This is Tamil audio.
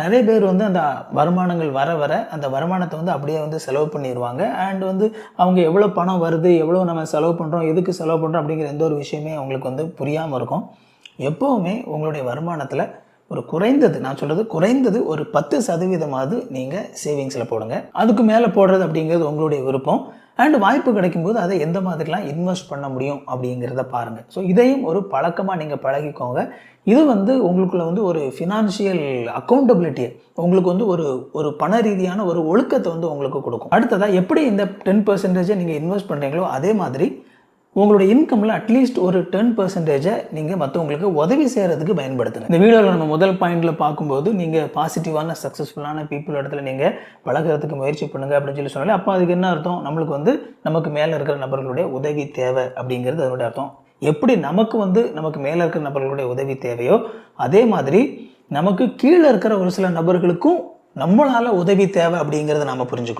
நிறைய பேர் வந்து அந்த வருமானங்கள் வர வர அந்த வருமானத்தை வந்து அப்படியே வந்து செலவு பண்ணிடுவாங்க. அண்ட் வந்து அவங்க எவ்வளோ பணம் வருது, எவ்வளோ நம்ம செலவு பண்ணுறோம், எதுக்கு செலவு பண்ணுறோம் அப்படிங்கிற எந்த ஒரு விஷயமே அவங்களுக்கு வந்து புரியாமல் இருக்கும். எப்போவுமே உங்களுடைய வருமானத்தில் ஒரு குறைந்தது, நான் சொல்கிறது குறைந்தது ஒரு 10% நீங்கள் சேவிங்ஸில் போடுங்க. அதுக்கு மேலே போடுறது அப்படிங்கிறது உங்களுடைய விருப்பம். அண்ட் வாய்ப்பு கிடைக்கும்போது அதை எந்த மாதிரிலாம் இன்வெஸ்ட் பண்ண முடியும் அப்படிங்கிறத பாருங்கள். ஸோ இதையும் ஒரு பழக்கமாக நீங்கள் பழகிக்கோங்க. இது வந்து உங்களுக்குள்ள வந்து ஒரு ஃபினான்ஷியல் அக்கௌண்டபிலிட்டியை, உங்களுக்கு வந்து ஒரு பண ரீதியான ஒரு ஒழுக்கத்தை வந்து உங்களுக்கு கொடுக்கும். அடுத்ததாக எப்படி இந்த 10% நீங்கள் இன்வெஸ்ட் பண்ணுறீங்களோ அதே மாதிரி உங்களுடைய இன்கமில் அட்லீஸ்ட் ஒரு 10% நீங்கள் மற்றவங்களுக்கு உதவி செய்கிறதுக்கு பயன்படுத்துங்க. இந்த வீடியோவில் நம்ம முதல் பாயிண்டில் பார்க்கும்போது நீங்கள் பாசிட்டிவான சக்ஸஸ்ஃபுல்லான பீப்புள் இடத்துல நீங்கள் பழகிறதுக்கு முயற்சி பண்ணுங்கள் அப்படின்னு சொல்லி சொன்னாலே, அப்போ அதுக்கு என்ன அர்த்தம்? நம்மளுக்கு வந்து நமக்கு மேலே இருக்கிற நபர்களுடைய உதவி தேவை அப்படிங்கிறது அதனுடைய அர்த்தம். எப்படி நமக்கு மேலே இருக்கிற நபர்களுடைய உதவி தேவையோ அதே மாதிரி நமக்கு கீழே இருக்கிற ஒரு சில நபர்களுக்கும் நம்மளால் உதவி தேவை அப்படிங்கிறத நாம் புரிஞ்சுக்கணும்.